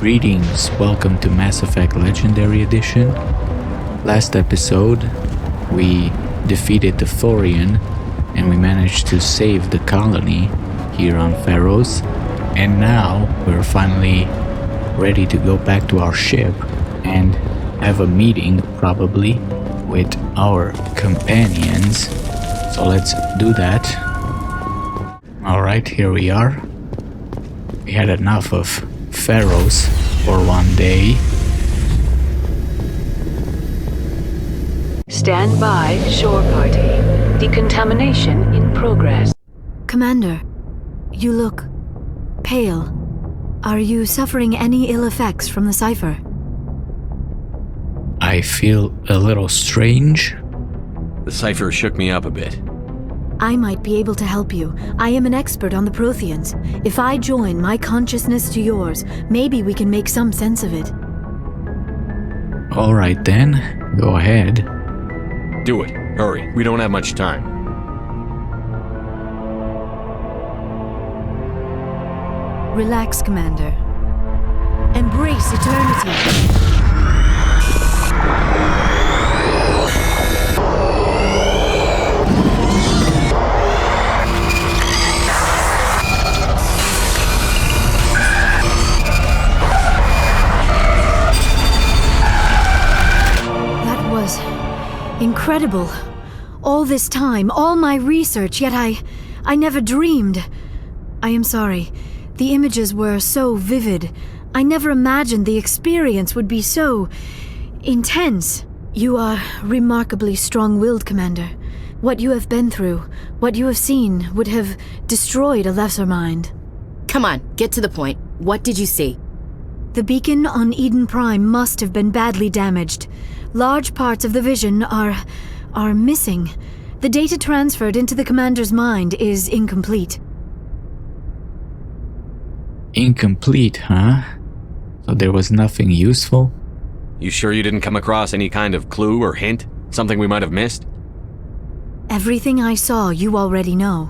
Greetings, welcome to Mass Effect Legendary Edition. Last episode, we defeated the Thorian and we managed to save the colony here on Feros. And now we're finally ready to go back to our ship and have a meeting, probably, with our companions. So let's do that. Alright, here we are. We had enough of Feros for one day. Stand by, shore party. Decontamination in progress. Commander, you look pale. Are you suffering any ill effects from the cipher? I feel a little strange. The cipher shook me up a bit. I might be able to help you. I am an expert on the Protheans. If I join my consciousness to yours, maybe we can make some sense of it. Alright then, go ahead. Do it. Hurry. We don't have much time. Relax, Commander. Embrace eternity. Incredible. All this time, all my research, yet I never dreamed. I am sorry. The images were so vivid. I never imagined the experience would be so intense. You are remarkably strong-willed, Commander. What you have been through, what you have seen, would have destroyed a lesser mind. Come on, get to the point. What did you see? The beacon on Eden Prime must have been badly damaged. Large parts of the vision are missing. The data transferred into the commander's mind is incomplete. Incomplete, huh? So there was nothing useful? You sure you didn't come across any kind of clue or hint? Something we might have missed? Everything I saw you already know.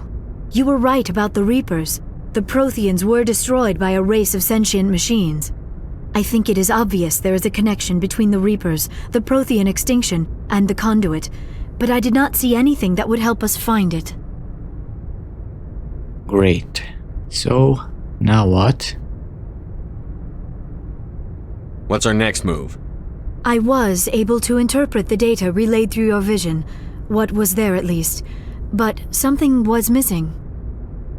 You were right about the Reapers. The Protheans were destroyed by a race of sentient machines. I think it is obvious there is a connection between the Reapers, the Prothean extinction, and the Conduit, but I did not see anything that would help us find it. Great. So, now what? What's our next move? I was able to interpret the data relayed through your vision, what was there at least, but something was missing.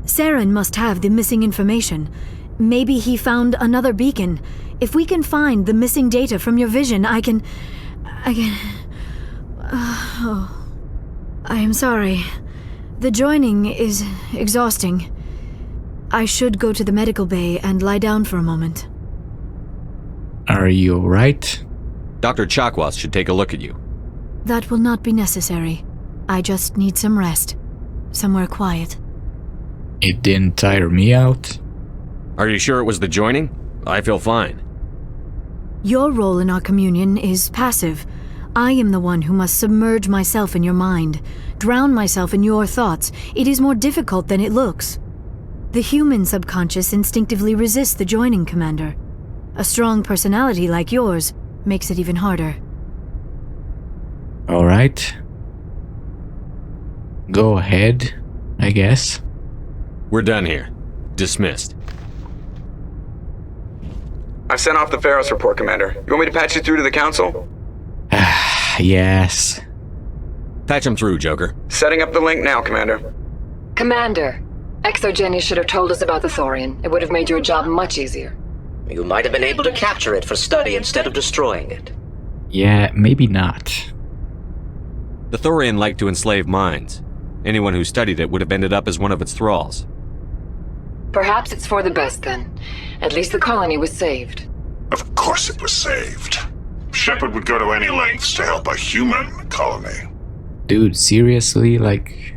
Saren must have the missing information. Maybe he found another beacon. If we can find the missing data from your vision, I can... I am sorry. The joining is exhausting. I should go to the medical bay and lie down for a moment. Are you alright? Dr. Chakwas should take a look at you. That will not be necessary. I just need some rest. Somewhere quiet. It didn't tire me out? Are you sure it was the joining? I feel fine. Your role in our communion is passive. I am the one who must submerge myself in your mind, drown myself in your thoughts. It is more difficult than it looks. The human subconscious instinctively resists the joining, Commander. A strong personality like yours makes it even harder. Alright. Go ahead, I guess. We're done here. Dismissed. I've sent off the Feros report, Commander. You want me to patch you through to the Council? Yes. Patch him through, Joker. Setting up the link now, Commander. Commander, Exogeny should have told us about the Thorian. It would have made your job much easier. You might have been able to capture it for study instead of destroying it. Yeah, maybe not. The Thorian liked to enslave minds. Anyone who studied it would have ended up as one of its thralls. Perhaps it's for the best then. At least the colony was saved. Of course it was saved. Shepard would go to any lengths to help a human colony. Dude, seriously? Like...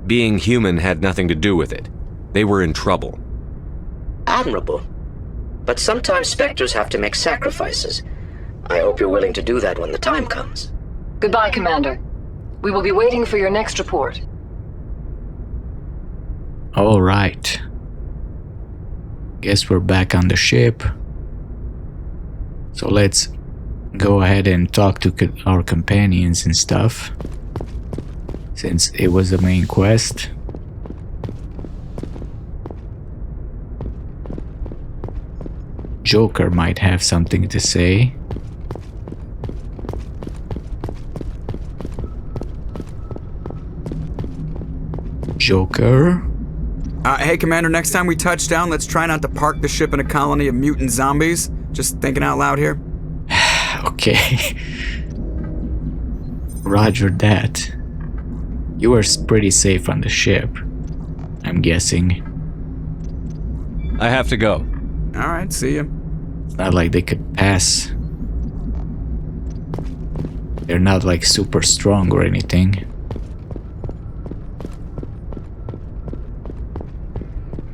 Being human had nothing to do with it. They were in trouble. Admirable. But sometimes Spectres have to make sacrifices. I hope you're willing to do that when the time comes. Goodbye, Commander. We will be waiting for your next report. Alright. Guess we're back on the ship. So let's go ahead and talk to our companions and stuff, since it was the main quest. Joker might have something to say. Joker? Hey, Commander, next time we touch down, let's try not to park the ship in a colony of mutant zombies. Just thinking out loud here. Okay. Roger that. You were pretty safe on the ship, I'm guessing. I have to go. Alright, see ya. It's not like they could pass. They're not like super strong or anything.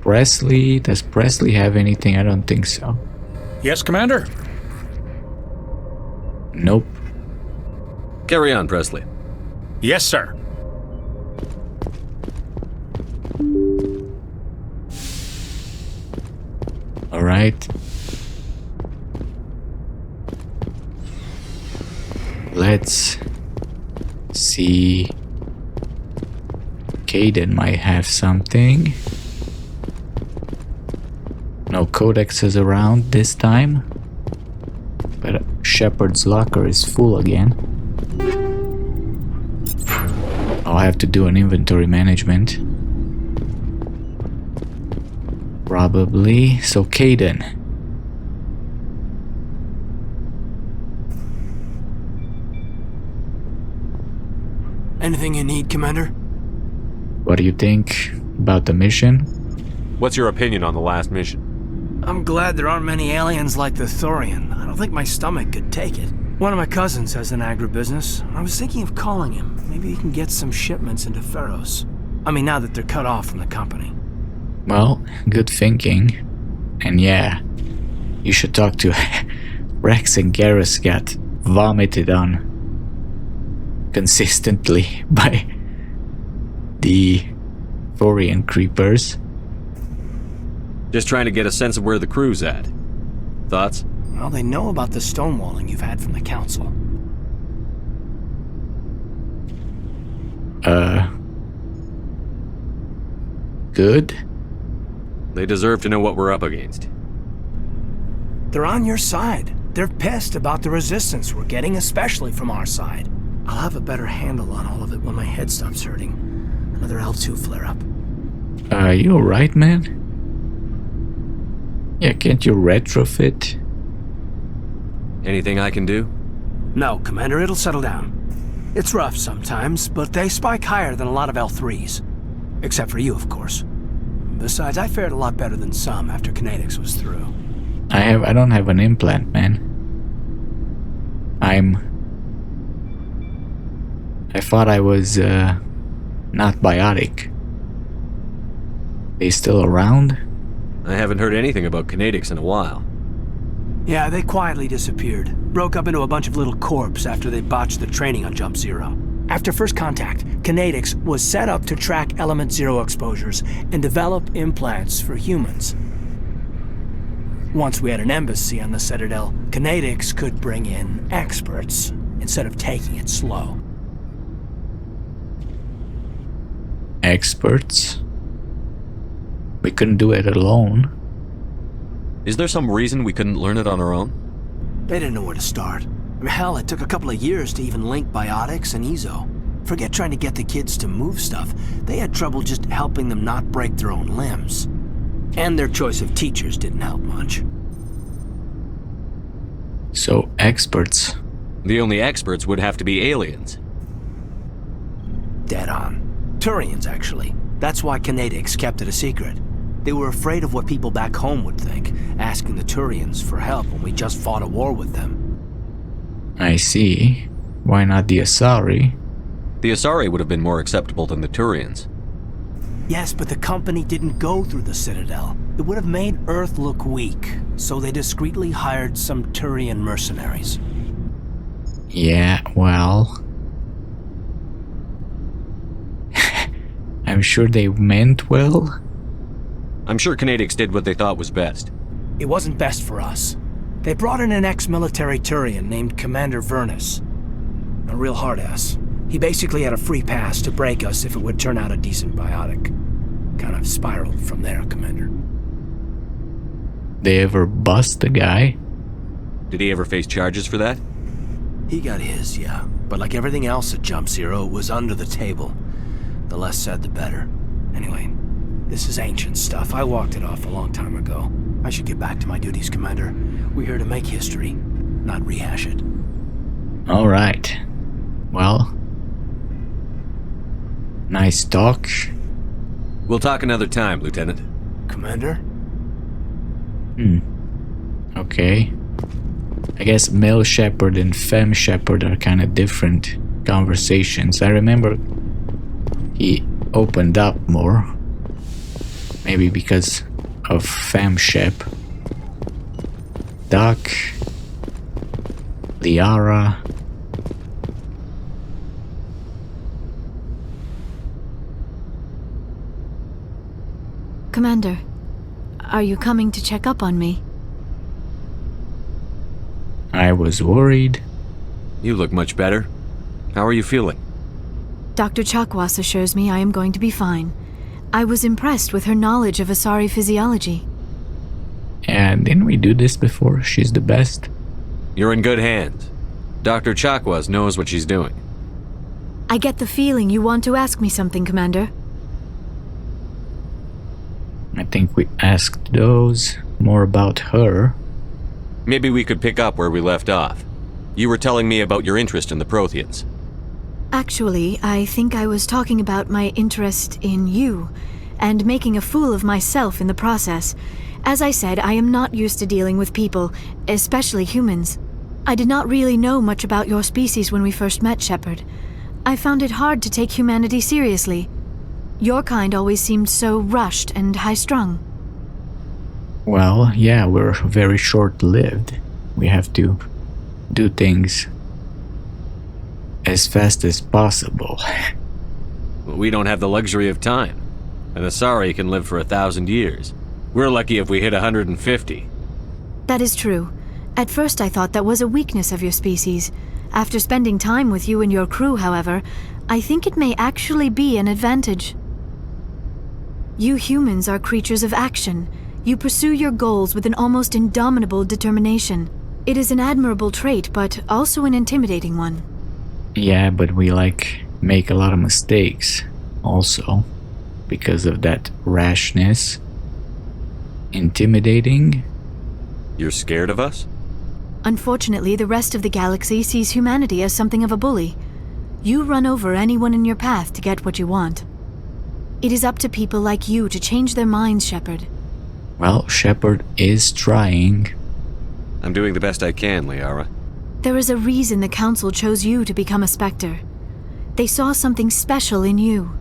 Presley? Does Presley have anything? I don't think so. Yes, Commander? Nope. Carry on, Presley. Yes, sir. Alright. Let's see. Kaiden might have something. No Codex is around this time. But Shepard's locker is full again. I'll have to do an inventory management. Probably. So Kaiden. Anything you need, Commander? What do you think about the mission? What's your opinion on the last mission? I'm glad there aren't many aliens like the Thorian. I don't think my stomach could take it. One of my cousins has an agribusiness. I was thinking of calling him. Maybe he can get some shipments into Feros. I mean, now that they're cut off from the company. Well, good thinking. And yeah, you should talk to Wrex and Garrus got vomited on consistently by the Thorian creepers. Just trying to get a sense of where the crew's at. Thoughts? Well, they know about the stonewalling you've had from the Council. Good? They deserve to know what we're up against. They're on your side. They're pissed about the resistance we're getting, especially from our side. I'll have a better handle on all of it when my head stops hurting. Another L2 flare-up. You alright, man? Yeah, can't you retrofit? Anything I can do? No, Commander, it'll settle down. It's rough sometimes, but they spike higher than a lot of L3s. Except for you, of course. Besides, I fared a lot better than some after Codex was through. I don't have an implant, man. I thought I was, not biotic. They still around? I haven't heard anything about Codex in a while. Yeah, they quietly disappeared. Broke up into a bunch of little corps after they botched the training on Jump Zero. After first contact, Codex was set up to track Element Zero exposures and develop implants for humans. Once we had an embassy on the Citadel, Codex could bring in experts instead of taking it slow. Experts? We couldn't do it alone. Is there some reason we couldn't learn it on our own? They didn't know where to start. I mean, hell, it took a couple of years to even link biotics and Ezo. Forget trying to get the kids to move stuff. They had trouble just helping them not break their own limbs. And their choice of teachers didn't help much. So, experts. The only experts would have to be aliens. Dead on. Turians, actually. That's why Codex kept it a secret. They were afraid of what people back home would think, asking the Turians for help when we just fought a war with them. I see. Why not the Asari? The Asari would have been more acceptable than the Turians. Yes, but the company didn't go through the Citadel. It would have made Earth look weak, so they discreetly hired some Turian mercenaries. Yeah, well... I'm sure they meant well. I'm sure Codex did what they thought was best. It wasn't best for us. They brought in an ex-military Turian named Commander Vernus. A real hard-ass. He basically had a free pass to break us if it would turn out a decent biotic. Kind of spiraled from there, Commander. They ever bust the guy? Did he ever face charges for that? He got his, yeah. But like everything else at Jump Zero, it was under the table. The less said, the better. Anyway, this is ancient stuff. I walked it off a long time ago. I should get back to my duties, Commander. We're here to make history, not rehash it. All right. Well, nice talk. We'll talk another time, Lieutenant. Commander? Okay. I guess male shepherd and femme shepherd are kind of different conversations. I remember he opened up more. Maybe because of femme shep. Doc. Liara. Commander, are you coming to check up on me? I was worried. You look much better. How are you feeling? Dr. Chakwas assures me I am going to be fine. I was impressed with her knowledge of Asari physiology. And didn't we do this before? She's the best. You're in good hands. Dr. Chakwas knows what she's doing. I get the feeling you want to ask me something, Commander. I think we asked those. More about her. Maybe we could pick up where we left off. You were telling me about your interest in the Protheans. Actually, I think I was talking about my interest in you, and making a fool of myself in the process. As I said, I am not used to dealing with people, especially humans. I did not really know much about your species when we first met, Shepard. I found it hard to take humanity seriously. Your kind always seemed so rushed and high-strung. Well, yeah, we're very short-lived. We have to do things as fast as possible. We don't have the luxury of time. An Asari can live for 1,000 years. We're lucky if we hit 150. That is true. At first I thought that was a weakness of your species. After spending time with you and your crew, however, I think it may actually be an advantage. You humans are creatures of action. You pursue your goals with an almost indomitable determination. It is an admirable trait, but also an intimidating one. Yeah, but we make a lot of mistakes also because of that rashness. Intimidating? You're scared of us? Unfortunately, the rest of the galaxy sees humanity as something of a bully. You run over anyone in your path to get what you want. It is up to people like you to change their minds, Shepard. Well, Shepard is trying. I'm doing the best I can, Liara. There is a reason the Council chose you to become a Spectre. They saw something special in you.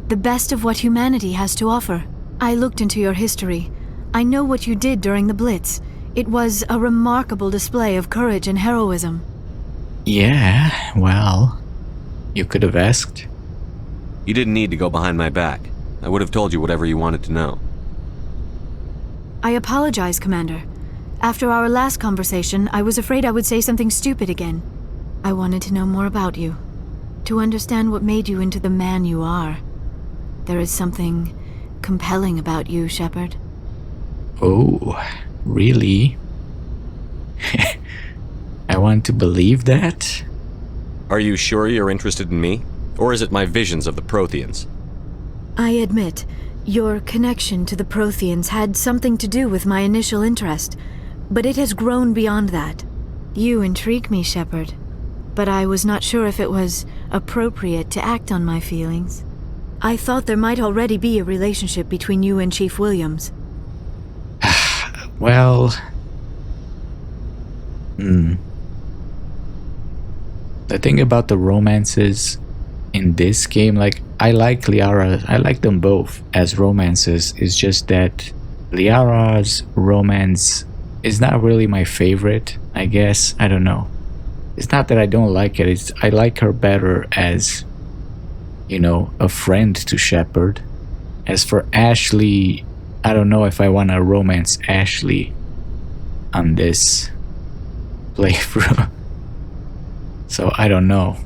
The best of what humanity has to offer. I looked into your history. I know what you did during the Blitz. It was a remarkable display of courage and heroism. Yeah, well, you could have asked. You didn't need to go behind my back. I would have told you whatever you wanted to know. I apologize, Commander. After our last conversation, I was afraid I would say something stupid again. I wanted to know more about you. To understand what made you into the man you are. There is something compelling about you, Shepard. Oh, really? I want to believe that? Are you sure you're interested in me? Or is it my visions of the Protheans? I admit, your connection to the Protheans had something to do with my initial interest, but it has grown beyond that. You intrigue me, Shepard, but I was not sure if it was appropriate to act on my feelings. I thought there might already be a relationship between you and Chief Williams. Well... The thing about the romances in this game, I like Liara, I like them both as romances. It's just that Liara's romance is not really my favorite, I guess. I don't know. It's not that I don't like it, I like her better as, a friend to Shepard. As for Ashley, I don't know if I want to romance Ashley on this playthrough. So I don't know.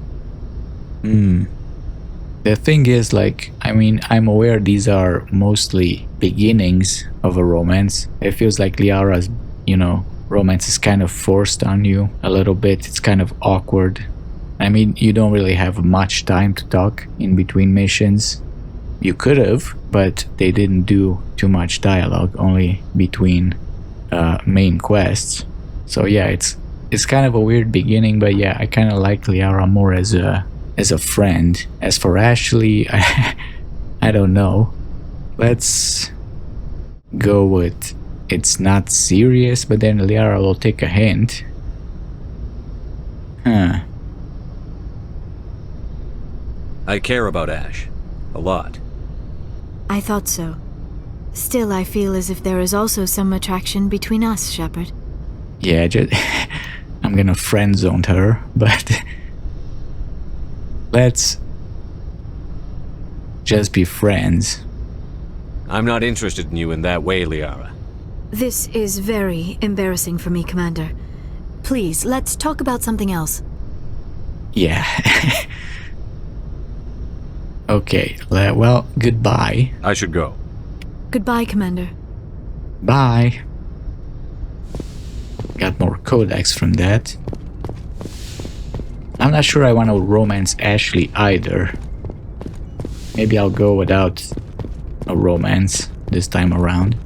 The thing is, like, I mean, I'm aware these are mostly beginnings of a romance. It feels like Liara's, you know, romance is kind of forced on you a little bit. It's kind of awkward. I mean, you don't really have much time to talk in between missions. You could have, but they didn't do too much dialogue, only between main quests. So yeah, it's kind of a weird beginning, but yeah, I kind of like Liara more as a friend. As for Ashley, I don't know. Let's go with it's not serious, but then Liara will take a hint. I care about Ash. A lot. I thought so. Still, I feel as if there is also some attraction between us, Shepard. Yeah, I'm gonna friend zone her, but let's just be friends. I'm not interested in you in that way, Liara. This is very embarrassing for me, Commander. Please, let's talk about something else. Yeah. Okay, well, goodbye. I should go. Goodbye, Commander. Bye. Got more Codex from that. I'm not sure I want to romance Ashley either. Maybe I'll go without a romance this time around.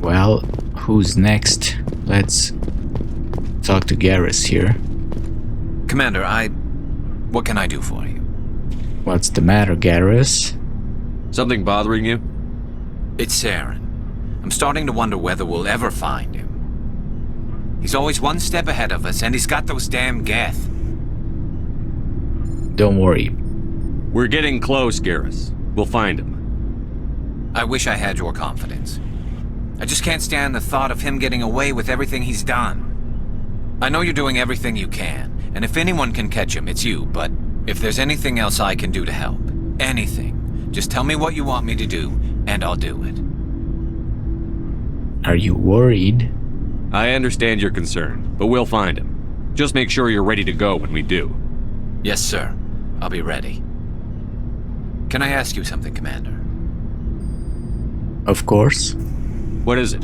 Well, who's next? Let's talk to Garrus here. Commander, what can I do for you? What's the matter, Garrus? Something bothering you? It's Saren. I'm starting to wonder whether we'll ever find him. He's always one step ahead of us, and he's got those damn Geth. Don't worry. We're getting close, Garrus. We'll find him. I wish I had your confidence. I just can't stand the thought of him getting away with everything he's done. I know you're doing everything you can, and if anyone can catch him, it's you, but if there's anything else I can do to help, anything, just tell me what you want me to do, and I'll do it. Are you worried? I understand your concern, but we'll find him. Just make sure you're ready to go when we do. Yes, sir. I'll be ready. Can I ask you something, Commander? Of course. What is it?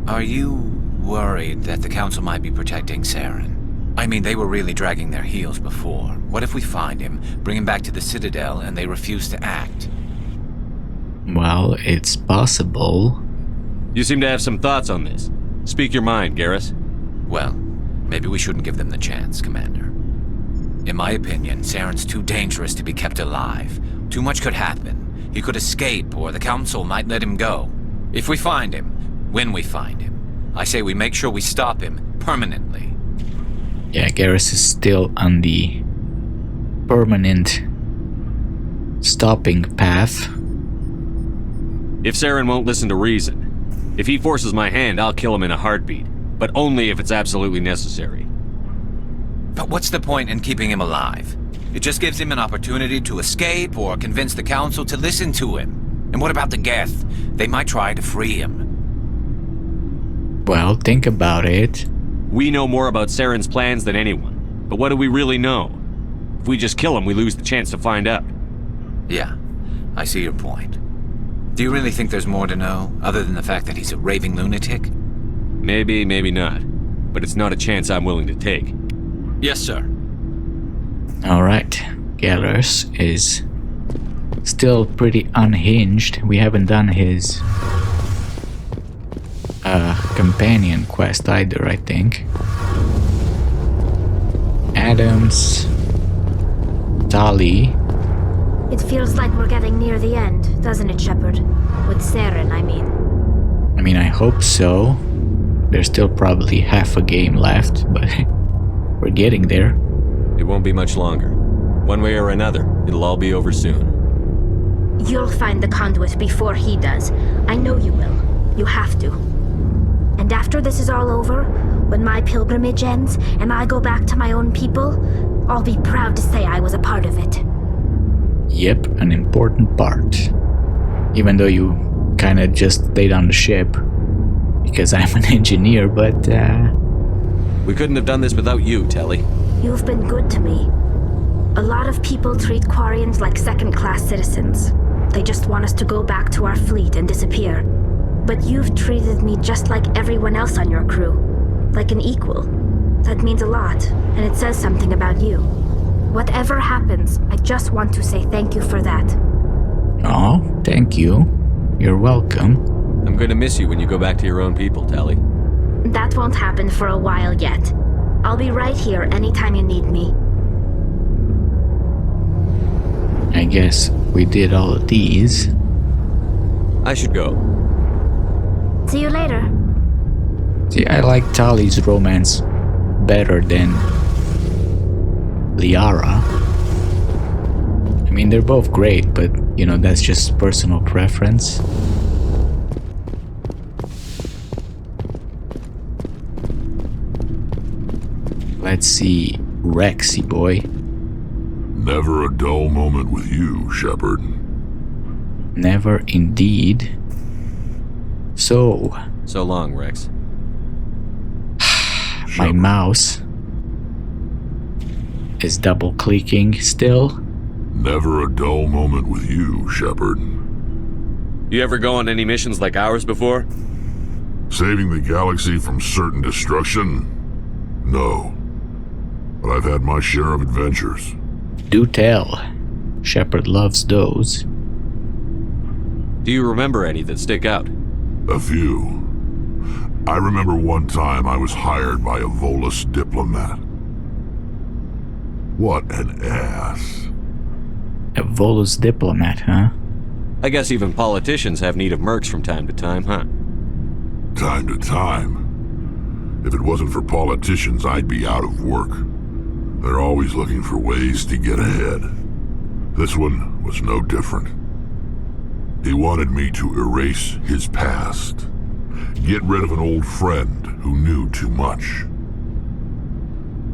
Are you worried that the Council might be protecting Saren? I mean, they were really dragging their heels before. What if we find him, bring him back to the Citadel, and they refuse to act? Well, it's possible. You seem to have some thoughts on this. Speak your mind, Garrus. Well, maybe we shouldn't give them the chance, Commander. In my opinion, Saren's too dangerous to be kept alive. Too much could happen. He could escape, or the Council might let him go. If we find him, when we find him, I say we make sure we stop him permanently. Yeah, Garrus is still on the permanent stopping path. If Saren won't listen to reason, if he forces my hand, I'll kill him in a heartbeat, but only if it's absolutely necessary. But what's the point in keeping him alive? It just gives him an opportunity to escape or convince the Council to listen to him. And what about the Geth? They might try to free him. Well, think about it. We know more about Saren's plans than anyone, but what do we really know? If we just kill him, we lose the chance to find out. Yeah, I see your point. Do you really think there's more to know, other than the fact that he's a raving lunatic? Maybe, maybe not. But it's not a chance I'm willing to take. Yes, sir. Alright, Garrus is still pretty unhinged. We haven't done his companion quest either, I think. Adams, Tali. It feels like we're getting near the end, doesn't it, Shepard? With Saren, I mean. I mean, I hope so. There's still probably half a game left, but we're getting there. It won't be much longer. One way or another, it'll all be over soon. You'll find the conduit before he does. I know you will. You have to. And after this is all over, When my pilgrimage ends and I go back to my own people, I'll be proud to say I was a part of it. Yep, an important part. Even though you kinda just stayed on the ship. Because I'm an engineer, but We couldn't have done this without you, Tali. You've been good to me. A lot of people treat Quarians like second-class citizens. They just want us to go back to our fleet and disappear. But you've treated me just like everyone else on your crew. Like an equal. That means a lot, and it says something about you. Whatever happens, I just want to say thank you for that. oh, thank you. You're welcome. I'm going to miss you when you go back to your own people, Tali. That won't happen for a while yet. I'll be right here anytime you need me. I guess we did all of these. I should go. See you later. See, I like Tali's romance better than Liara. I mean, they're both great, but, you know, that's just personal preference. Let's see, Wrexy boy. Never a dull moment with you, Shepard. Never indeed. So long, Wrex. My mouse is double clicking still. Never a dull moment with you, Shepard. You ever go on any missions like ours before? Saving the galaxy from certain destruction? No. But I've had my share of adventures. Do tell. Shepard loves those. Do you remember any that stick out? A few. I remember one time I was hired by a Volus diplomat. What an ass. A Volus diplomat, huh? I guess even politicians have need of mercs from time to time, huh? Time to time. If it wasn't for politicians, I'd be out of work. They're always looking for ways to get ahead. This one was no different. He wanted me to erase his past. Get rid of an old friend who knew too much.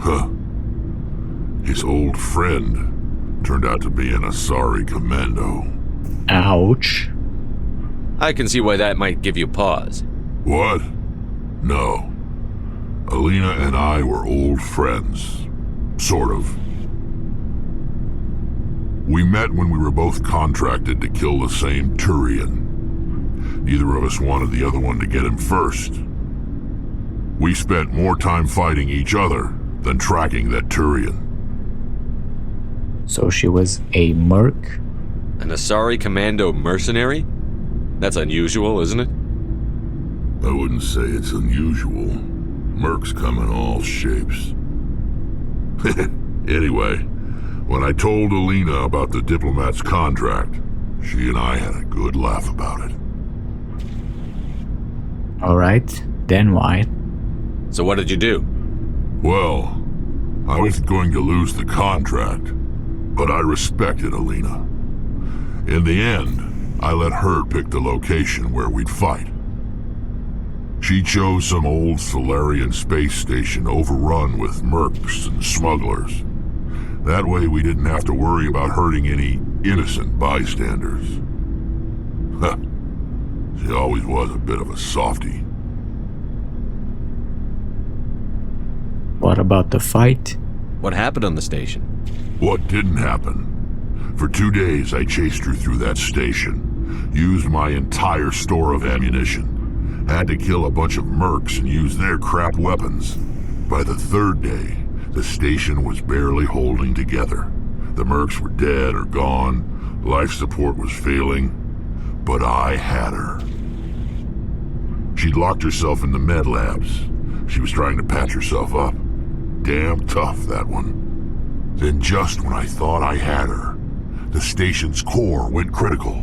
Huh. His old friend turned out to be an Asari commando. Ouch. I can see why that might give you pause. What? No. Alina and I were old friends. Sort of. We met when we were both contracted to kill the same Turian. Neither of us wanted the other one to get him first. We spent more time fighting each other than tracking that Turian. So she was a merc? An Asari commando mercenary? That's unusual, isn't it? I wouldn't say it's unusual. Mercs come in all shapes. Anyway, when I told Alina about the diplomat's contract, she and I had a good laugh about it. Alright, then why? So what did you do? Well, I wasn't going to lose the contract, but I respected Alina. In the end, I let her pick the location where we'd fight. She chose some old Solarian space station overrun with mercs and smugglers. That way we didn't have to worry about hurting any innocent bystanders. Huh. She always was a bit of a softie. What about the fight? What happened on the station? What didn't happen? For 2 days I chased her through that station, used my entire store of ammunition. Had to kill a bunch of mercs and use their crap weapons. By the 3rd day, the station was barely holding together. The mercs were dead or gone, life support was failing, but I had her. She'd locked herself in the med labs. She was trying to patch herself up. Damn tough, that one. Then just when I thought I had her, the station's core went critical.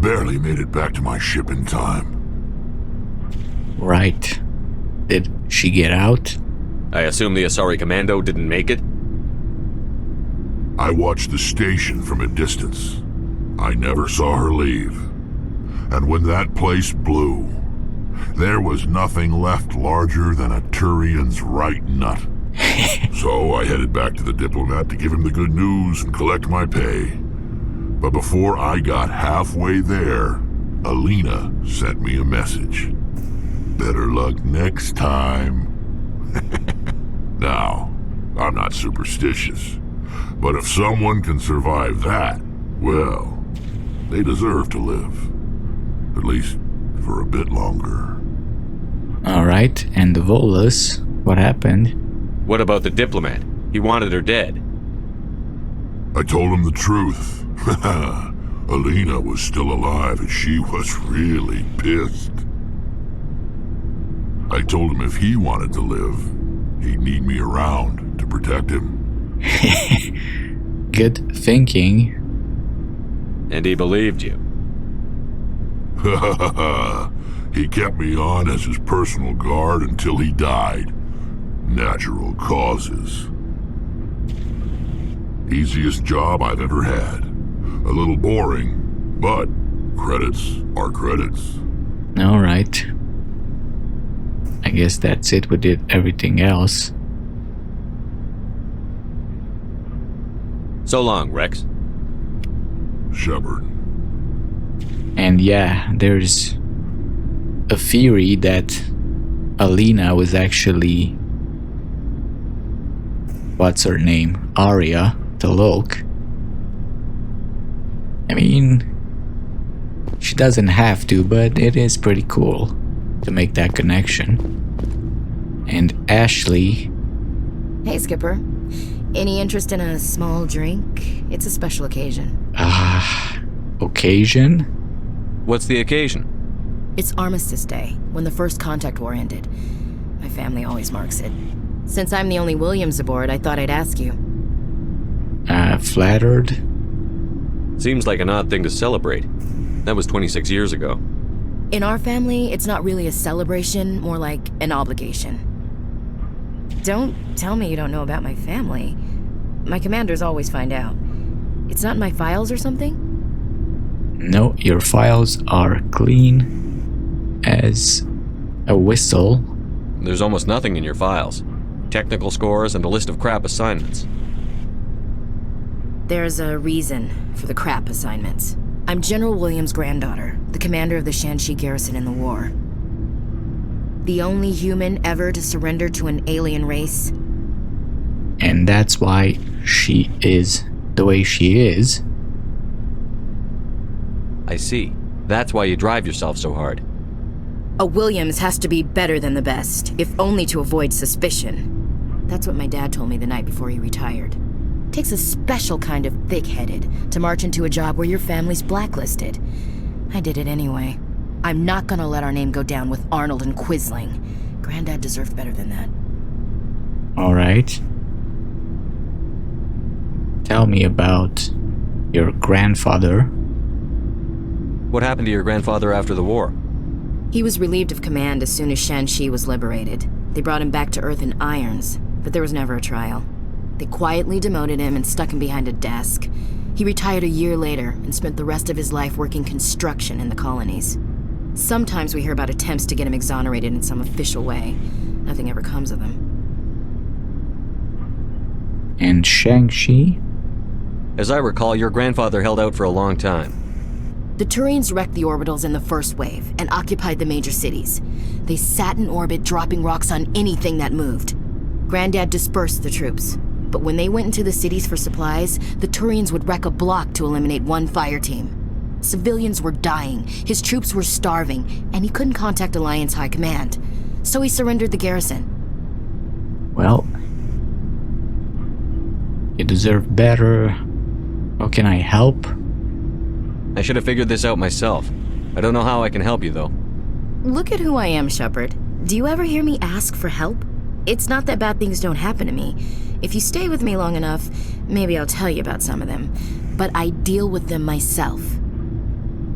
Barely made it back to my ship in time. Right. Did she get out? I assume the Asari commando didn't make it? I watched the station from a distance. I never saw her leave. And when that place blew, There was nothing left larger than a Turian's right nut. So I headed back to the diplomat to give him the good news and collect my pay. But before I got halfway there, Alina sent me a message. Better luck next time. Now, I'm not superstitious, but if someone can survive that, well, they deserve to live. At least for a bit longer. Alright, and the Volus, what happened? What about the diplomat? He wanted her dead. I told him the truth. Alina was still alive and she was really pissed. I told him if he wanted to live, he'd need me around to protect him. Good thinking. And he believed you. He kept me on as his personal guard until he died. Natural causes. Easiest job I've ever had. A little boring, but credits are credits. Alright. I guess that's it. We did everything else. So long, Wrex. Shepard. And yeah, there's a theory that Alina was actually... what's her name? Arya, the Loke. I mean, she doesn't have to, but it is pretty cool to make that connection. And Ashley... Hey, Skipper. Any interest in a small drink? It's a special occasion. Occasion? What's the occasion? It's Armistice Day, when the First Contact War ended. My family always marks it. Since I'm the only Williams aboard, I thought I'd ask you. Flattered? Seems like an odd thing to celebrate. That was 26 years ago. In our family, it's not really a celebration, more like an obligation. Don't tell me you don't know about my family. My commanders always find out. It's not in my files or something? No, your files are clean as a whistle. There's almost nothing in your files. Technical scores and a list of crap assignments. There's a reason for the crap assignments. I'm General Williams' granddaughter, the commander of the Shanxi garrison in the war. The only human ever to surrender to an alien race. And that's why she is the way she is. I see. That's why you drive yourself so hard. A Williams has to be better than the best, if only to avoid suspicion. That's what my dad told me the night before he retired. Takes a special kind of thick-headed to march into a job where your family's blacklisted. I did it anyway. I'm not gonna let our name go down with Arnold and Quisling. Granddad deserved better than that. Alright. Tell me about your grandfather. What happened to your grandfather after the war? He was relieved of command as soon as Shanxi was liberated. They brought him back to Earth in irons, but there was never a trial. They quietly demoted him and stuck him behind a desk. He retired a year later and spent the rest of his life working construction in the colonies. Sometimes we hear about attempts to get him exonerated in some official way. Nothing ever comes of them. And Shanxi? As I recall, your grandfather held out for a long time. The Turians wrecked the orbitals in the first wave and occupied the major cities. They sat in orbit, dropping rocks on anything that moved. Granddad dispersed the troops, but when they went into the cities for supplies, the Turians would wreck a block to eliminate one fire team. Civilians were dying, his troops were starving, and he couldn't contact Alliance High Command. So he surrendered the garrison. Well, you deserve better. How can I help? I should have figured this out myself. I don't know how I can help you, though. Look at who I am, Shepard. Do you ever hear me ask for help? It's not that bad things don't happen to me. If you stay with me long enough, maybe I'll tell you about some of them. But I deal with them myself.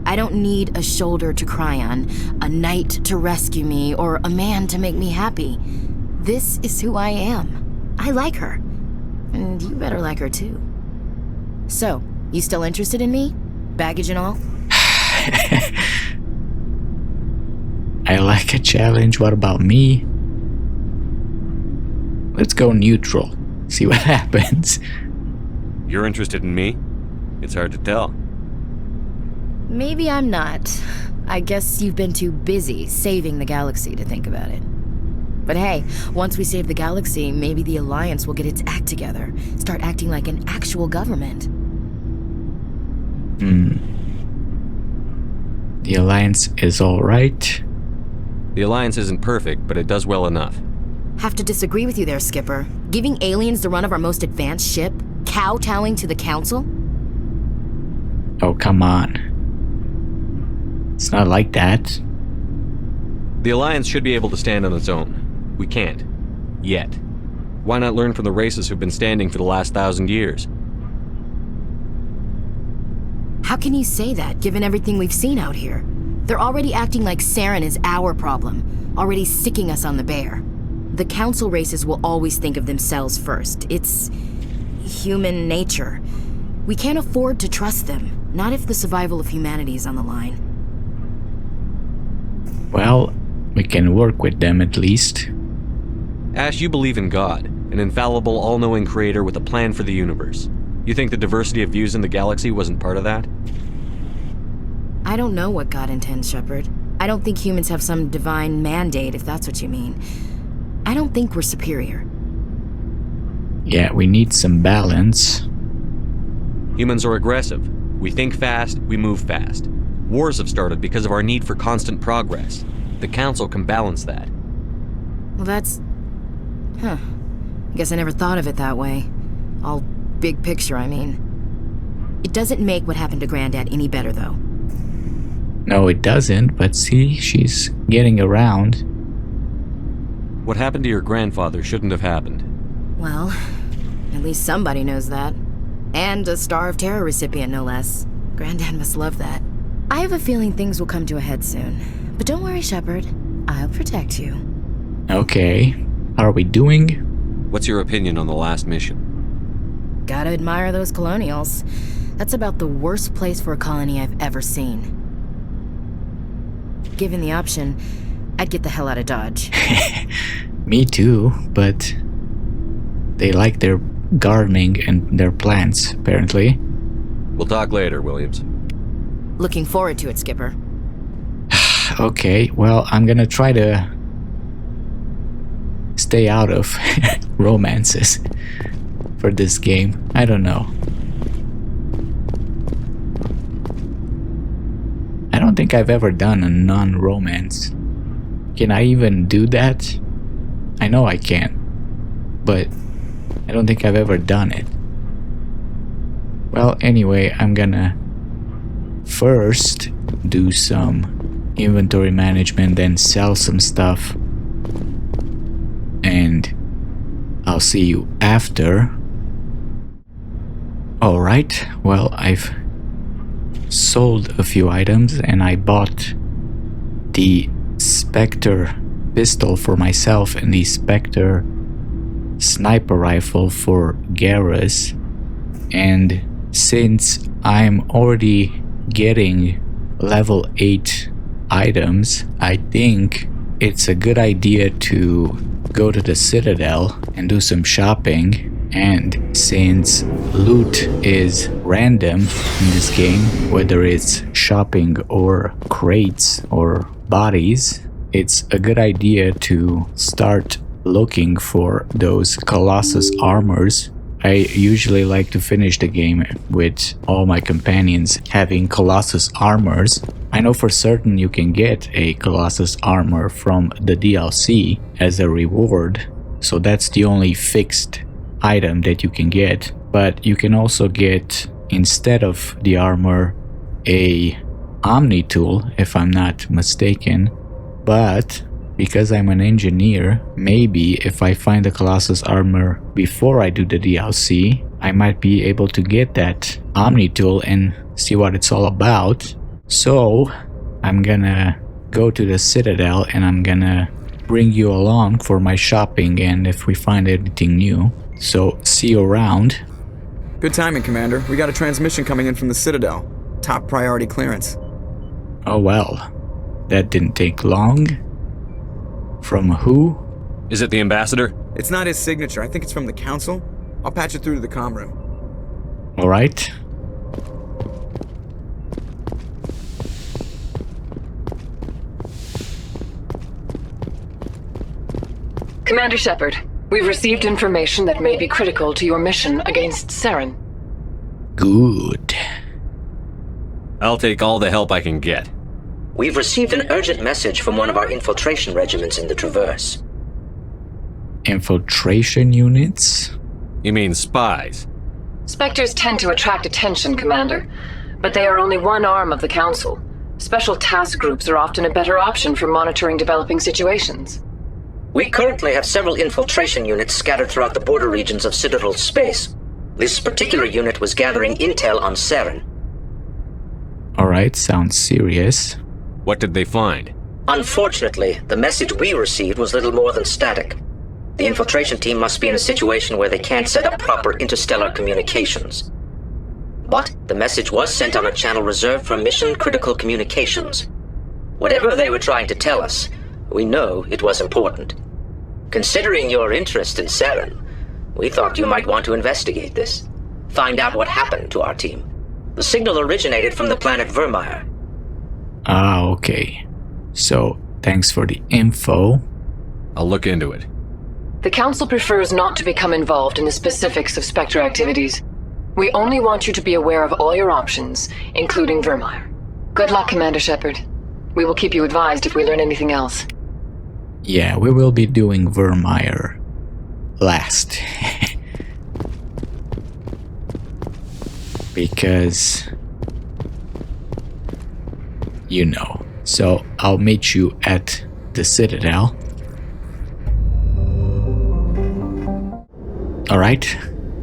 I don't need a shoulder to cry on, a knight to rescue me, or a man to make me happy. This is who I am. I like her. And you better like her too. So, you still interested in me? Baggage and all? I like a challenge. What about me? Let's go neutral. See what happens. You're interested in me? It's hard to tell. Maybe I'm not. I guess you've been too busy saving the galaxy to think about it. But hey, once we save the galaxy, maybe the Alliance will get its act together. Start acting like an actual government. The Alliance is alright. The Alliance isn't perfect, but it does well enough. Have to disagree with you there, Skipper. Giving aliens the run of our most advanced ship? Kowtowing to the Council? Oh, come on. It's not like that. The Alliance should be able to stand on its own. We can't. Yet. Why not learn from the races who've been standing for the last 1,000 years? How can you say that, given everything we've seen out here? They're already acting like Saren is our problem, already sticking us on the bear. The Council races will always think of themselves first. It's human nature. We can't afford to trust them, not if the survival of humanity is on the line. Well, we can work with them at least. Ash, you believe in God, an infallible, all-knowing creator with a plan for the universe. You think the diversity of views in the galaxy wasn't part of that? I don't know what God intends, Shepard. I don't think humans have some divine mandate, if that's what you mean. I don't think we're superior. Yeah, we need some balance. Humans are aggressive. We think fast, we move fast. Wars have started because of our need for constant progress. The Council can balance that. Well, that's... I guess I never thought of it that way. All big picture, I mean. It doesn't make what happened to Granddad any better, though. No, it doesn't, but see, she's getting around. What happened to your grandfather shouldn't have happened. Well, at least somebody knows that. And a Star of Terror recipient, no less. Granddad must love that. I have a feeling things will come to a head soon. But don't worry, Shepard. I'll protect you. Okay. How are we doing? What's your opinion on the last mission? Gotta admire those colonials. That's about the worst place for a colony I've ever seen. Given the option, I'd get the hell out of Dodge. Me too, but they like their gardening and their plants, apparently. We'll talk later, Williams. Looking forward to it, Skipper. Okay, well, I'm gonna try to stay out of romances for this game. I don't know. I don't think I've ever done a non-romance. Can I even do that? I know I can, but I don't think I've ever done it. Well, anyway, I'm gonna first do some inventory management, then sell some stuff, and I'll see you after. Alright, well, I've sold a few items and I bought the Spectre pistol for myself and the Spectre sniper rifle for Garrus. And since I'm already getting level 8 items, I think it's a good idea to go to the Citadel and do some shopping. And since loot is random in this game, whether it's shopping or crates or bodies, it's a good idea to start looking for those Colossus armors. I usually like to finish the game with all my companions having Colossus armors. I know for certain you can get a Colossus armor from the DLC as a reward, so that's the only fixed item that you can get. But you can also get, instead of the armor, a Omni tool, if I'm not mistaken. But because I'm an engineer, maybe if I find the Colossus armor before I do the DLC, I might be able to get that Omni tool and see what it's all about. So I'm gonna go to the Citadel and I'm gonna bring you along for my shopping and if we find anything new. So see you around. Good timing, Commander. We got a transmission coming in from the Citadel. Top priority clearance. Oh well, that didn't take long. From who? Is it the ambassador? It's not his signature. I think it's from the council. I'll patch it through to the comm room. Alright. Commander Shepard, we've received information that may be critical to your mission against Saren. Good. I'll take all the help I can get. We've received an urgent message from one of our infiltration regiments in the Traverse. Infiltration units? You mean spies? Spectres tend to attract attention, Commander, but they are only one arm of the Council. Special task groups are often a better option for monitoring developing situations. We currently have several infiltration units scattered throughout the border regions of Citadel space. This particular unit was gathering intel on Saren. Alright, sounds serious. What did they find? Unfortunately, the message we received was little more than static. The infiltration team must be in a situation where they can't set up proper interstellar communications. But the message was sent on a channel reserved for mission-critical communications. Whatever they were trying to tell us, we know it was important. Considering your interest in Saren, we thought you might want to investigate this. Find out what happened to our team. The signal originated from the planet Virmire. Ah, okay. So, thanks for the info. I'll look into it. The Council prefers not to become involved in the specifics of Spectre activities. We only want you to be aware of all your options, including Virmire. Good luck, Commander Shepard. We will keep you advised if we learn anything else. Yeah, we will be doing Virmire last. Because, you know. So, I'll meet you at the Citadel. Alright,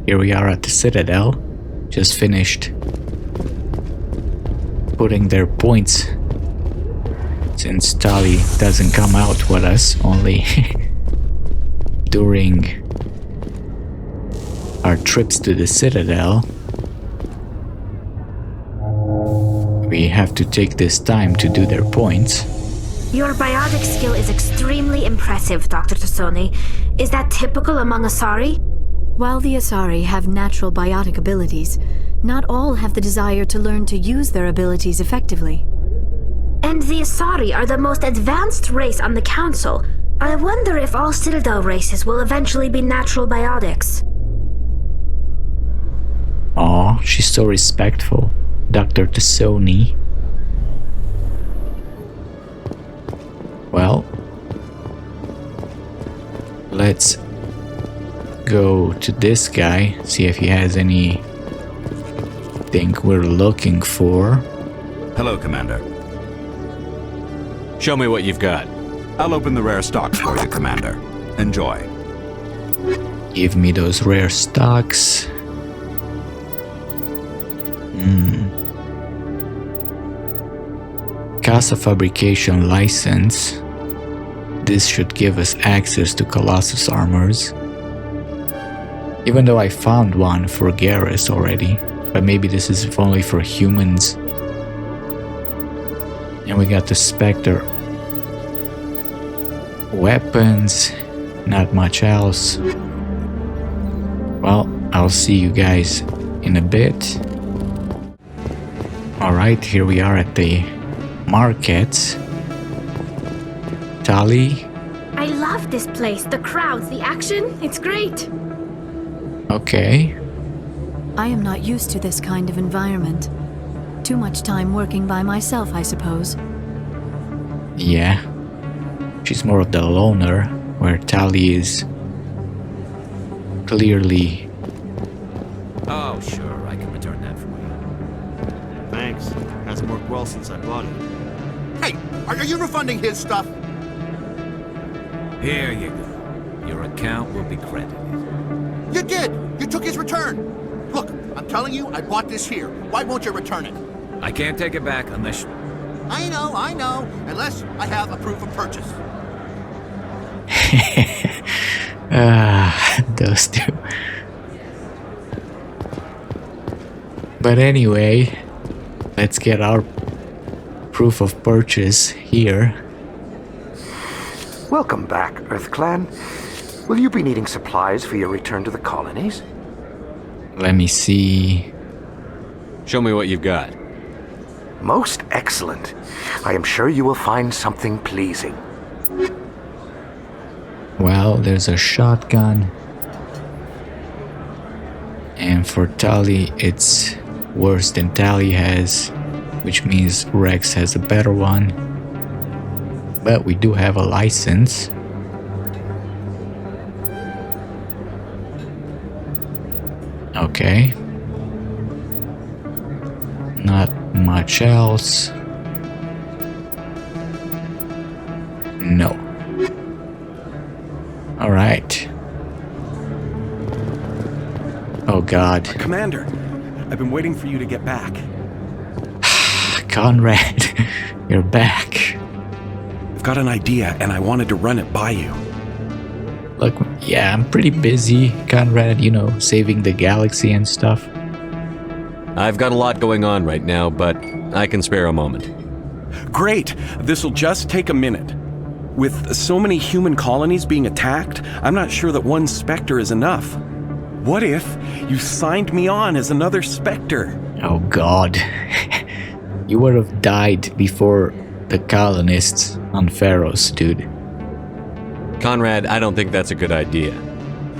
here we are at the Citadel. Just finished putting their points. Since Tali doesn't come out with us, only during our trips to the Citadel, we have to take this time to do their points. Your biotic skill is extremely impressive, Dr. Tassoni. Is that typical among Asari? While the Asari have natural biotic abilities, not all have the desire to learn to use their abilities effectively. And the Asari are the most advanced race on the Council. I wonder if all Citadel races will eventually be natural biotics. Aw, she's so respectful, Dr. Tassoni. Well, let's go to this guy, see if he has anything we're looking for. Hello, Commander. Show me what you've got. I'll open the rare stocks for you, Commander. Enjoy. Give me those rare stocks. Casa fabrication license. This should give us access to Colossus armors. Even though I found one for Garrus already, but maybe this is only for humans. And we got the Spectre weapons, not much else. Well, I'll see you guys in a bit. Alright, here we are at the market. Tali. I love this place. The crowds, the action, it's great. Okay. I am not used to this kind of environment. Too much time working by myself, I suppose. Yeah. She's more of the loner, where Tali is clearly... Oh, sure, I can return that for you. Thanks. Hasn't worked well since I bought it. Hey, are you refunding his stuff? Here you go. Your account will be credited. You did! You took his return! Look, I'm telling you, I bought this here. Why won't you return it? I can't take it back unless... I know. Unless I have a proof of purchase. Those two. But anyway, let's get our proof of purchase here. Welcome back, Earth Clan. Will you be needing supplies for your return to the colonies? Let me see. Show me what you've got. Most excellent. I am sure you will find something pleasing. Well, there's a shotgun. And for Tali, it's worse than Tali has, which means Wrex has a better one. But we do have a license. Okay. Not much else. No. All right. Oh God. Commander, I've been waiting for you to get back. Conrad, you're back. I've got an idea and I wanted to run it by you. Look, yeah, I'm pretty busy, Conrad, you know, saving the galaxy and stuff. I've got a lot going on right now, but I can spare a moment. Great! This'll just take a minute. With so many human colonies being attacked, I'm not sure that one Spectre is enough. What if you signed me on as another Spectre? Oh God. You would have died before the colonists on Feros, dude. Conrad, I don't think that's a good idea.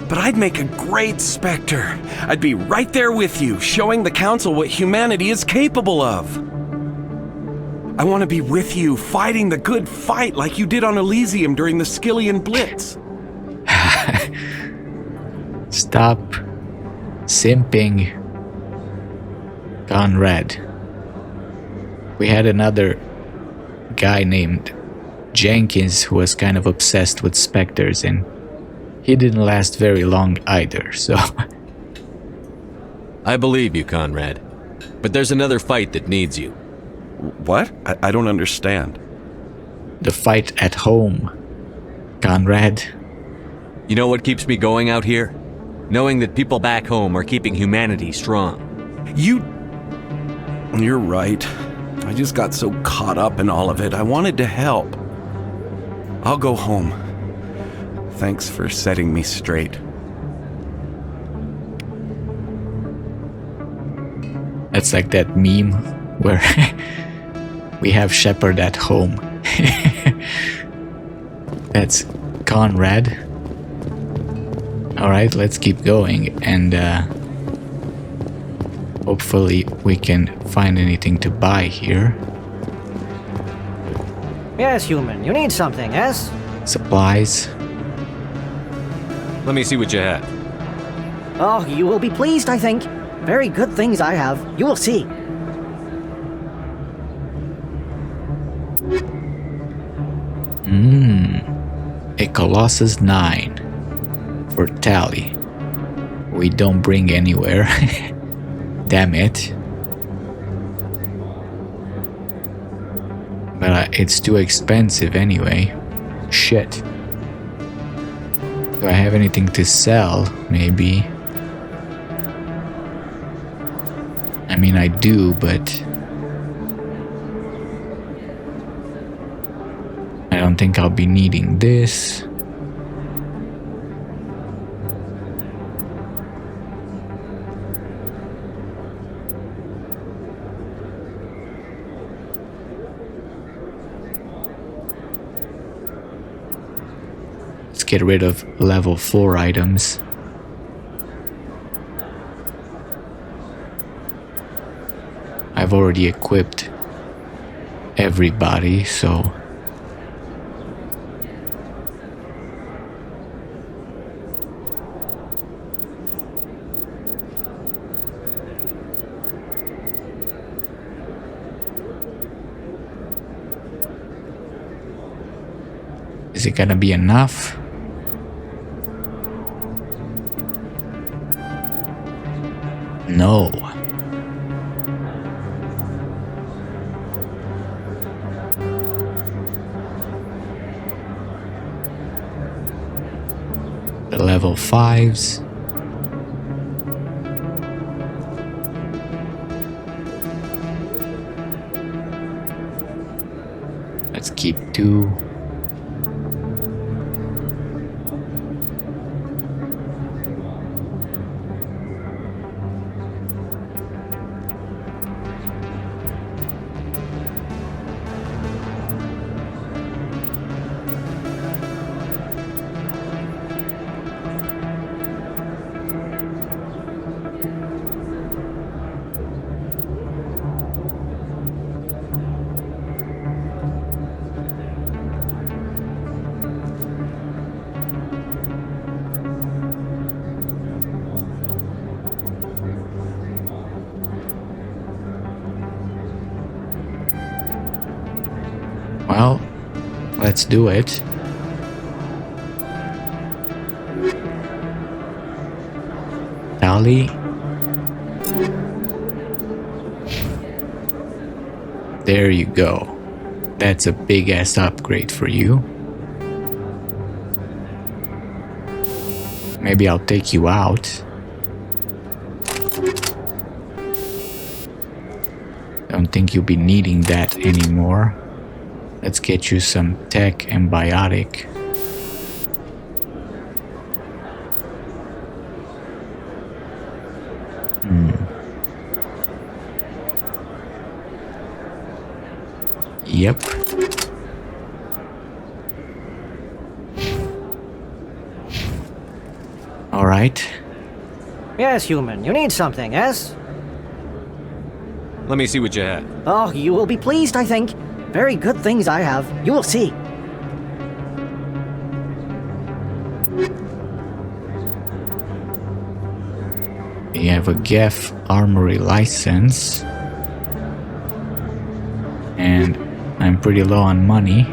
But I'd make a great Spectre. I'd be right there with you, showing the Council what humanity is capable of. I want to be with you, fighting the good fight like you did on Elysium during the Skillian Blitz. Stop simping, Conrad. We had another guy named Jenkins who was kind of obsessed with specters, and he didn't last very long either, so... I believe you, Conrad. But there's another fight that needs you. What? I don't understand. The fight at home, Conrad. You know what keeps me going out here? Knowing that people back home are keeping humanity strong. You're right. I just got so caught up in all of it. I wanted to help. I'll go home. Thanks for setting me straight. That's like that meme where we have Shepard at home. That's Conrad. Alright, let's keep going, and hopefully we can find anything to buy here. Yes, human. You need something, yes? Supplies. Let me see what you have. Oh, you will be pleased, I think. Very good things I have. You will see. A Colossus 9 for Tali. We don't bring anywhere. Damn it. But it's too expensive anyway. Shit. Do I have anything to sell? Maybe. I mean, I do, but I don't think I'll be needing this. Let's get rid of level 4 items. I've already equipped everybody, so is it gonna be enough? No. The level 5s. Let's keep 2. Well, let's do it. Tali. There you go. That's a big ass upgrade for you. Maybe I'll take you out. Don't think you'll be needing that anymore. Let's get you some tech and biotic. Yep. All right. Yes, human. You need something, yes? Let me see what you have. Oh, you will be pleased, I think. Very good things I have. You will see. We have a GEF armory license. And I'm pretty low on money.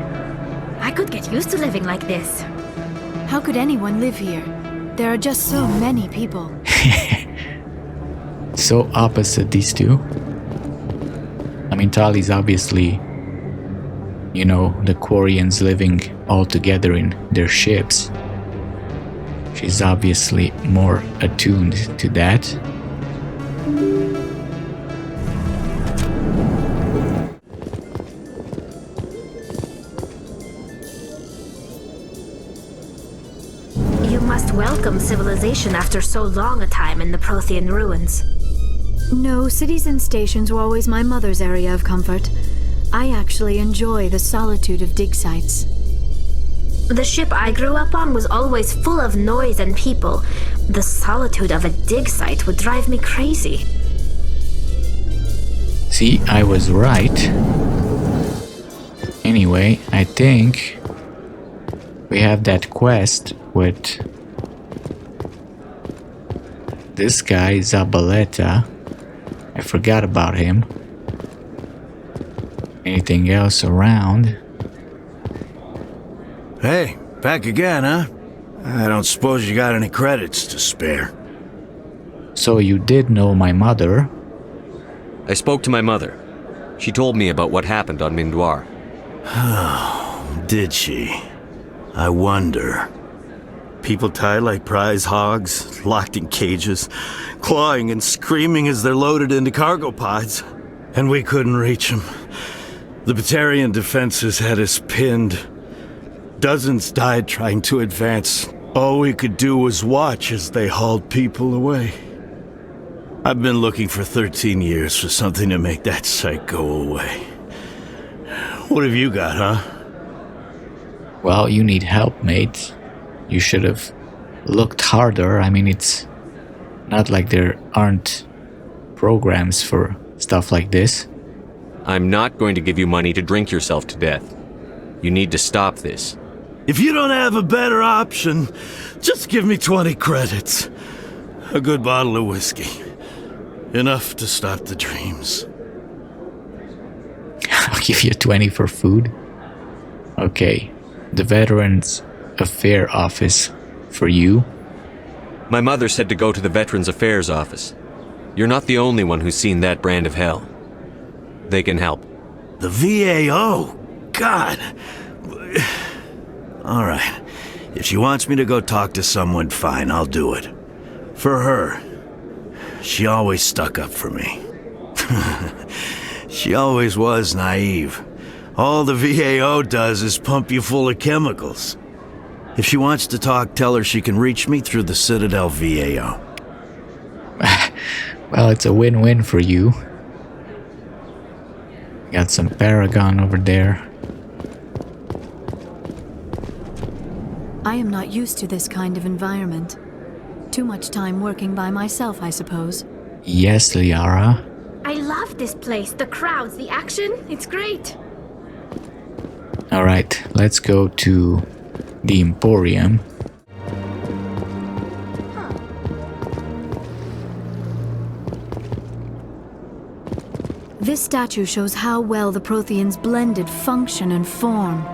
I could get used to living like this. How could anyone live here? There are just so many people. So opposite, these two. I mean, Tali's obviously, you know, the Quarians living all together in their ships. She's obviously more attuned to that. You must welcome civilization after so long a time in the Prothean ruins. No, cities and stations were always my mother's area of comfort. I actually enjoy the solitude of dig sites. The ship I grew up on was always full of noise and people. The solitude of a dig site would drive me crazy. See, I was right. Anyway, I think we have that quest with this guy, Zabaleta. I forgot about him. Anything else around? Hey, back again, huh? I don't suppose you got any credits to spare. So you did know my mother? I spoke to my mother. She told me about what happened on Mindoir. Oh, did she? I wonder. People tied like prize hogs, locked in cages, clawing and screaming as they're loaded into cargo pods. And we couldn't reach them. The Batarian defenses had us pinned. Dozens died trying to advance. All we could do was watch as they hauled people away. I've been looking for 13 years for something to make that sight go away. What have you got, huh? Well, you need help, mate. You should have looked harder. I mean, it's not like there aren't programs for stuff like this. I'm not going to give you money to drink yourself to death. You need to stop this. If you don't have a better option, just give me 20 credits. A good bottle of whiskey. Enough to stop the dreams. I'll give you 20 for food. Okay, the Veterans Affairs office for you. My mother said to go to the Veterans Affairs office. You're not the only one who's seen that brand of hell. They can help. The VAO? God. All right. If she wants me to go talk to someone, fine, I'll do it. For her. She always stuck up for me. She always was naive. All the VAO does is pump you full of chemicals. If she wants to talk, tell her she can reach me through the Citadel VAO. Well, it's a win-win for you. Got some Paragon over there. I am not used to this kind of environment. Too much time working by myself, I suppose. Yes, Liara. I love this place. The crowds, the action, it's great. Alright, let's go to the Emporium. This statue shows how well the Protheans blended function and form.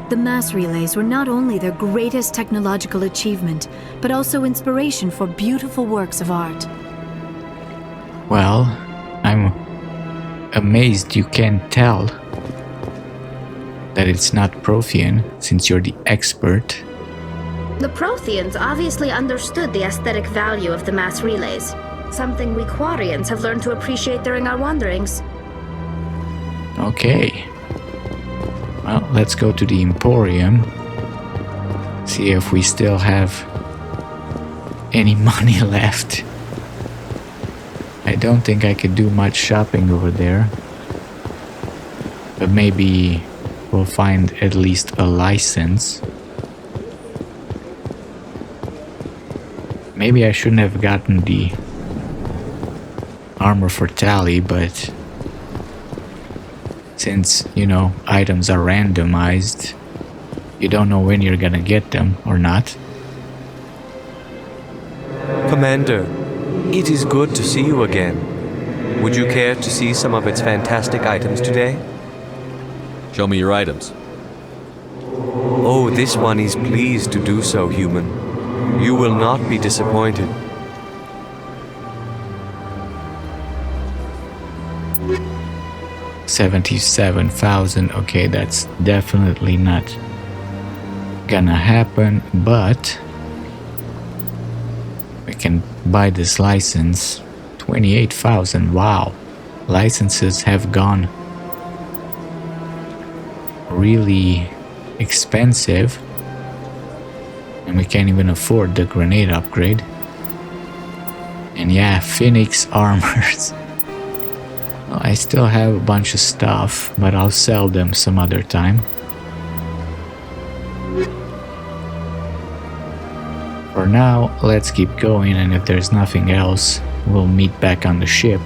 The mass relays were not only their greatest technological achievement, but also inspiration for beautiful works of art. Well, I'm amazed you can't tell that it's not Prothean, since you're the expert. The Protheans obviously understood the aesthetic value of the mass relays, something we Quarians have learned to appreciate during our wanderings. Okay. Well, let's go to the Emporium. See if we still have any money left. I don't think I could do much shopping over there. But maybe we'll find at least a license. Maybe I shouldn't have gotten the armor for Tali, but since, you know, items are randomized, you don't know when you're gonna get them or not. Commander, it is good to see you again. Would you care to see some of its fantastic items today? Show me your items. Oh, this one is pleased to do so, human. You will not be disappointed. $77,000. Okay, that's definitely not gonna happen, but we can buy this license. 28,000. Wow, licenses have gone really expensive, and we can't even afford the grenade upgrade. And yeah, Phoenix armors. Well, I still have a bunch of stuff, but I'll sell them some other time. For now, let's keep going, and if there's nothing else, we'll meet back on the ship.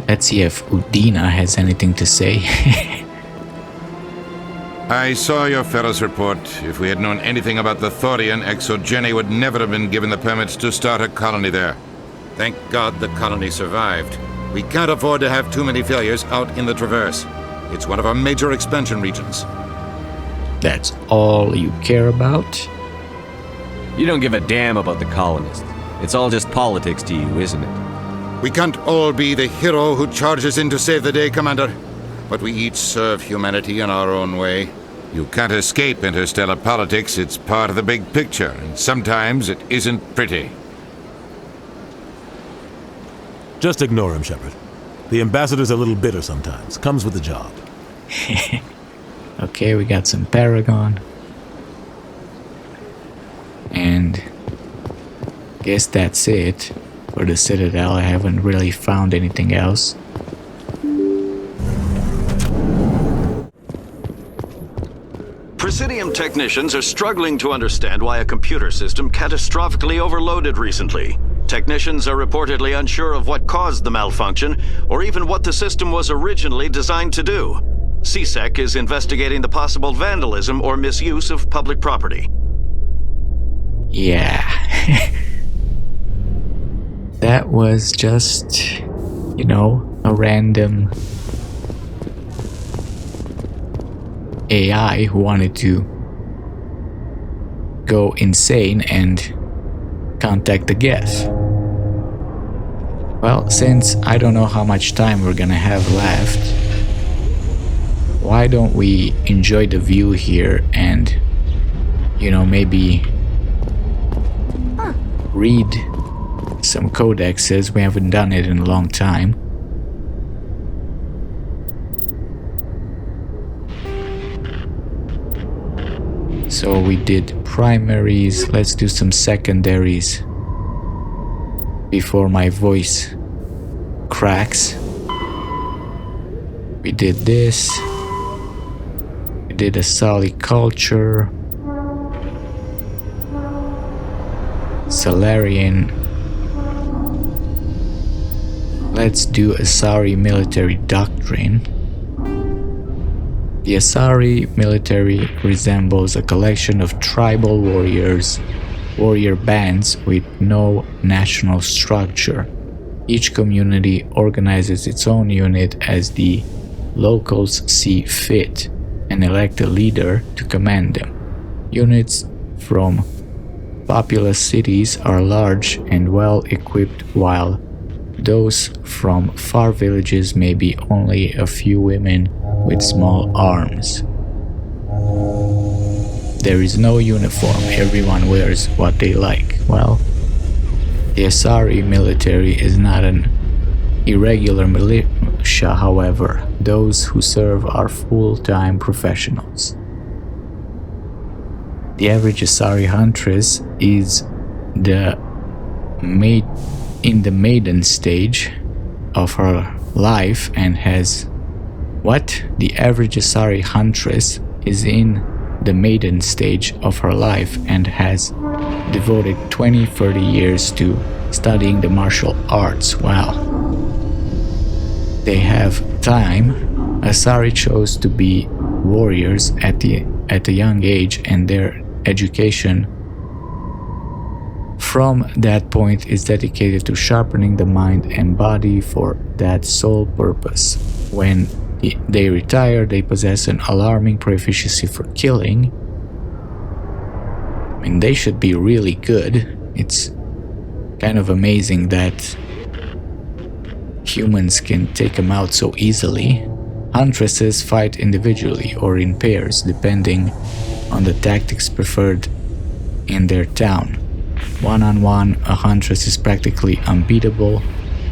Let's see if Udina has anything to say. I saw your Feros report. If we had known anything about the Thorian, Exogeny would never have been given the permits to start a colony there. Thank God the colony survived. We can't afford to have too many failures out in the Traverse. It's one of our major expansion regions. That's all you care about? You don't give a damn about the colonists. It's all just politics to you, isn't it? We can't all be the hero who charges in to save the day, Commander. But we each serve humanity in our own way. You can't escape interstellar politics. It's part of the big picture, and sometimes it isn't pretty. Just ignore him, Shepard. The ambassador's a little bitter sometimes. Comes with the job. Okay, we got some Paragon. And guess that's it for the Citadel. I haven't really found anything else. Presidium technicians are struggling to understand why a computer system catastrophically overloaded recently. Technicians are reportedly unsure of what caused the malfunction, or even what the system was originally designed to do. CSEC is investigating the possible vandalism or misuse of public property. Yeah. That was just, you know, a random AI who wanted to go insane and contact the guest. Well, since I don't know how much time we're gonna have left, why don't we enjoy the view here and, you know, maybe read some codexes. We haven't done it in a long time. So we did primaries, let's do some secondaries before my voice cracks. We did this. We did Asari culture. Salarian. Let's do Asari military doctrine. The Asari military resembles a collection of tribal warrior bands with no national structure. Each community organizes its own unit as the locals see fit and elect a leader to command them. Units from populous cities are large and well equipped, while those from far villages may be only a few women with small arms. There is no uniform, everyone wears what they like. Well, the Asari military is not an irregular militia, however. Those who serve are full-time professionals. The average Asari huntress is in the maiden stage of her life and has... What? The average Asari huntress is in the maiden stage of her life and has devoted 20-30 years to studying the martial arts. Wow. They have time. Asari chose to be warriors at a young age, and their education from that point is dedicated to sharpening the mind and body for that sole purpose. When they retire, they possess an alarming proficiency for killing. I mean, they should be really good. It's kind of amazing that humans can take them out so easily. Huntresses fight individually or in pairs, depending on the tactics preferred in their town. One-on-one, a huntress is practically unbeatable,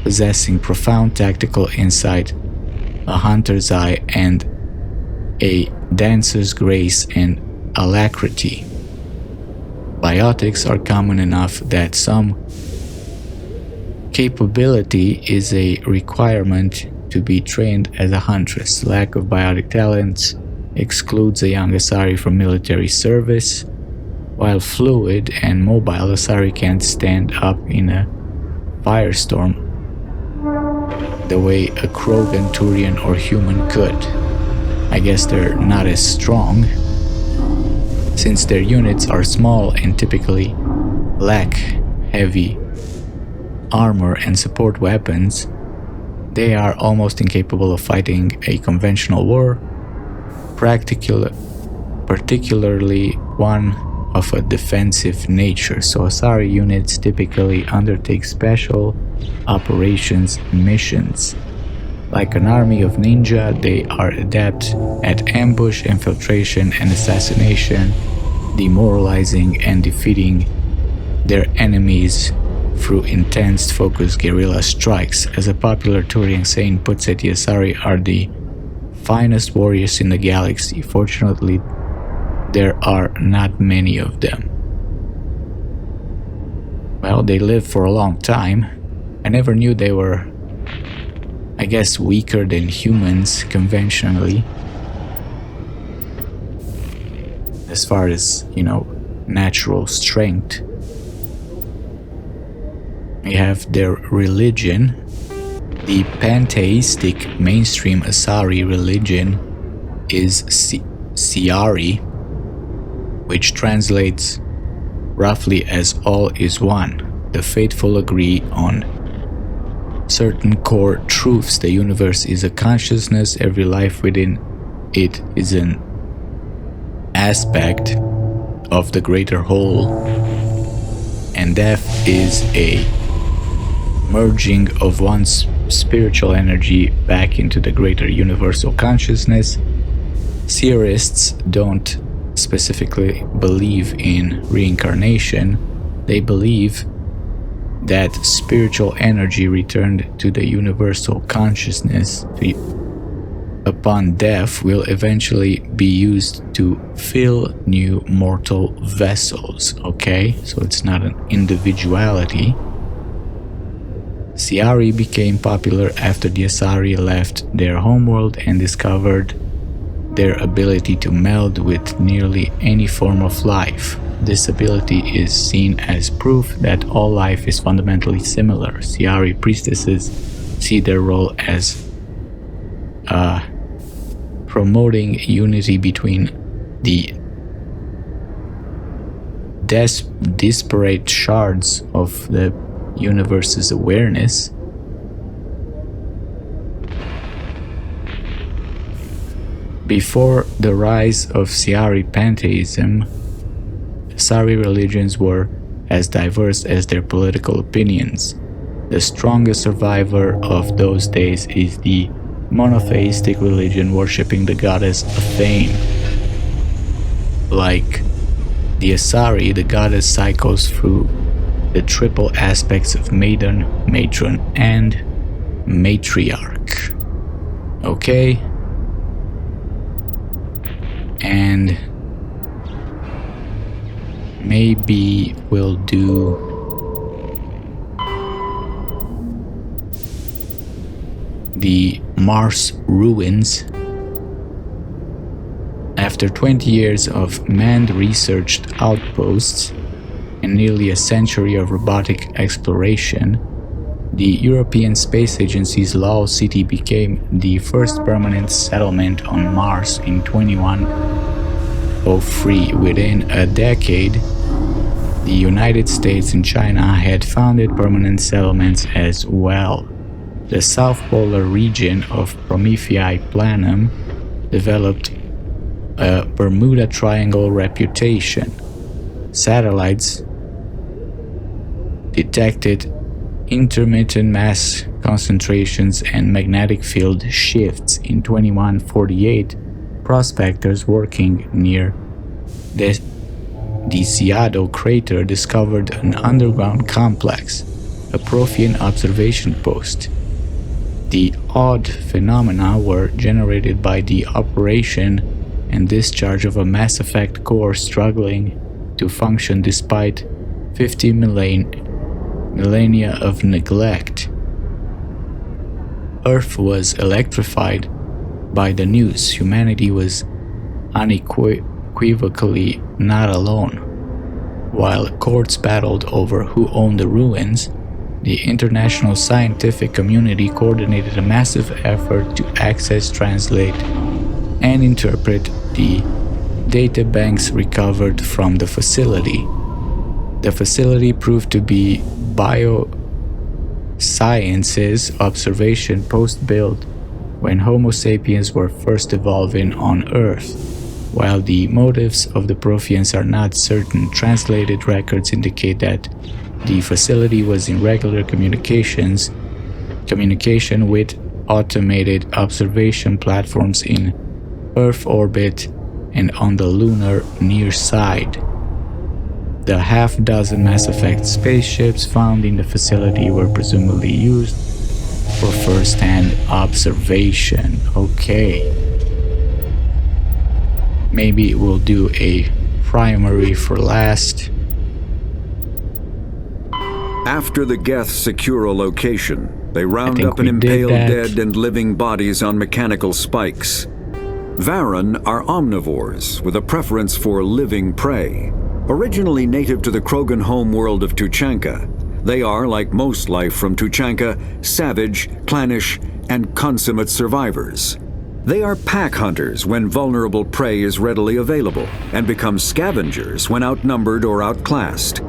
possessing profound tactical insight, a hunter's eye, and a dancer's grace and alacrity. Biotics are common enough that some capability is a requirement to be trained as a huntress. Lack of biotic talents excludes a young Asari from military service. While fluid and mobile, Asari can't stand up in a firestorm the way a Krogan, Turian, or human could. I guess they're not as strong. Since their units are small and typically lack heavy armor and support weapons, they are almost incapable of fighting a conventional war, particularly one of a defensive nature. So Asari units typically undertake special operations missions. Like an army of ninja, they are adept at ambush, infiltration, and assassination, demoralizing and defeating their enemies through intense focused guerrilla strikes. As a popular Turian saying puts it, the Asari are the finest warriors in the galaxy. Fortunately, there are not many of them. Well, they live for a long time. I never knew they were, I guess, weaker than humans conventionally. As far as, natural strength. We have their religion. The pantheistic mainstream Asari religion is Siari, which translates roughly as all is one. The faithful agree on certain core truths. The universe is a consciousness, every life within it is an aspect of the greater whole, and death is a merging of one's spiritual energy back into the greater universal consciousness. Seerists don't specifically believe in reincarnation. They believe that spiritual energy returned to the universal consciousness, upon death will eventually be used to fill new mortal vessels, okay? So it's not an individuality. Ciari became popular after the Asari left their homeworld and discovered their ability to meld with nearly any form of life. This ability is seen as proof that all life is fundamentally similar. Ciari priestesses see their role as promoting unity between the disparate shards of the universe's awareness. Before the rise of Ciari pantheism, Asari religions were as diverse as their political opinions. The strongest survivor of those days is the monotheistic religion worshipping the goddess of fame. Like the Asari, the goddess cycles through the triple aspects of maiden, matron, and matriarch. Okay? And maybe we'll do the Mars ruins. After 20 years of manned researched outposts and nearly a century of robotic exploration, the European Space Agency's Law City became the first permanent settlement on Mars in 2103. Within a decade, the United States and China had founded permanent settlements as well. The South Polar region of Promethei Planum developed a Bermuda Triangle reputation. Satellites detected intermittent mass concentrations and magnetic field shifts. In 2148, prospectors working near the Ciado crater discovered an underground complex, a Prothean observation post. The odd phenomena were generated by the operation and discharge of a Mass Effect core struggling to function despite 50 millennia of neglect. Earth was electrified by the news. Humanity was unequivocally not alone. While courts battled over who owned the ruins, the international scientific community coordinated a massive effort to access, translate, and interpret the databanks recovered from the facility. The facility proved to be Biosciences observation post built when Homo sapiens were first evolving on Earth. While the motives of the Protheans are not certain, translated records indicate that the facility was in regular communication with automated observation platforms in Earth orbit and on the lunar near side. The half-dozen Mass Effect spaceships found in the facility were presumably used for first-hand observation. Okay. Maybe we'll do a primary for last. After the Geth secure a location, they round up and impale dead and living bodies on mechanical spikes. Varen are omnivores with a preference for living prey. Originally native to the Krogan homeworld of Tuchanka, they are, like most life from Tuchanka, savage, clannish, and consummate survivors. They are pack hunters when vulnerable prey is readily available, and become scavengers when outnumbered or outclassed.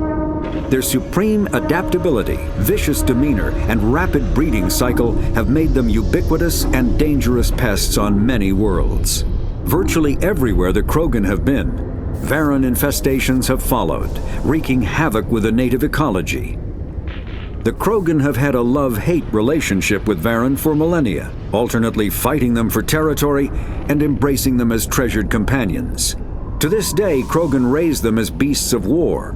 Their supreme adaptability, vicious demeanor, and rapid breeding cycle have made them ubiquitous and dangerous pests on many worlds. Virtually everywhere the Krogan have been, Varen infestations have followed, wreaking havoc with the native ecology. The Krogan have had a love-hate relationship with Varen for millennia, alternately fighting them for territory and embracing them as treasured companions. To this day, Krogan raise them as beasts of war.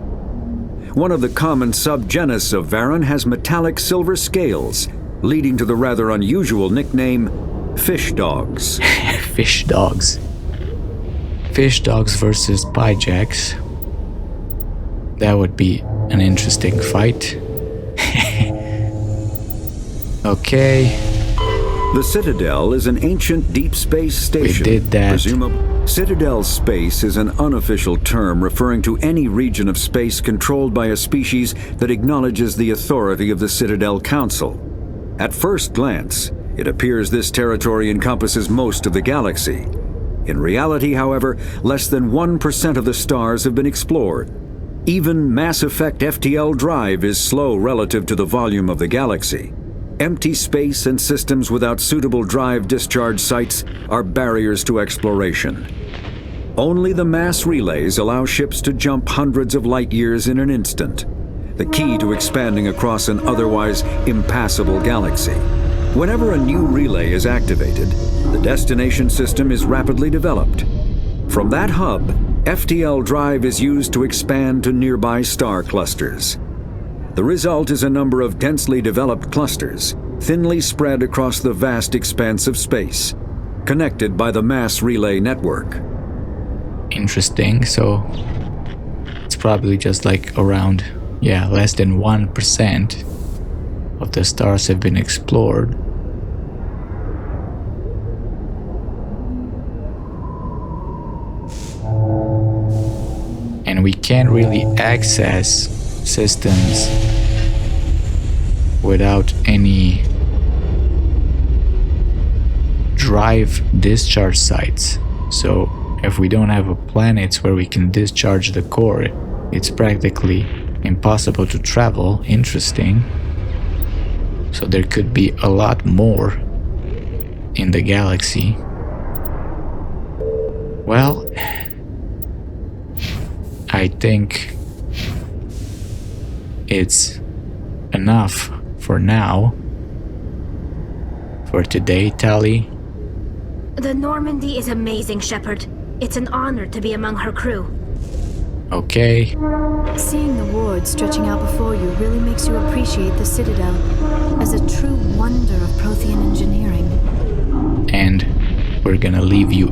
One of the common subgenus of Varen has metallic silver scales, leading to the rather unusual nickname fish dogs. Fish dogs. Fish dogs versus pyjacks. That would be an interesting fight. Okay. The Citadel is an ancient deep space station. We did that. Citadel space is an unofficial term referring to any region of space controlled by a species that acknowledges the authority of the Citadel Council. At first glance, it appears this territory encompasses most of the galaxy. In reality, however, less than 1% of the stars have been explored. Even Mass Effect FTL drive is slow relative to the volume of the galaxy. Empty space and systems without suitable drive discharge sites are barriers to exploration. Only the mass relays allow ships to jump hundreds of light years in an instant, the key to expanding across an otherwise impassable galaxy. Whenever a new relay is activated, the destination system is rapidly developed. From that hub, FTL drive is used to expand to nearby star clusters. The result is a number of densely developed clusters, thinly spread across the vast expanse of space, connected by the mass relay network. Interesting, so it's probably just like around, less than 1% of the stars have been explored. And we can't really access systems without any drive discharge sites. So if we don't have a planets where we can discharge the core, it's practically impossible to travel. Interesting. So there could be a lot more in the galaxy. Well, I think it's enough for now. For today, Tali. The Normandy is amazing, Shepard. It's an honor to be among her crew. Okay. Seeing the ward stretching out before you really makes you appreciate the Citadel as a true wonder of Prothean engineering. And we're gonna leave you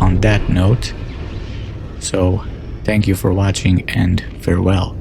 on that note. So, thank you for watching and farewell.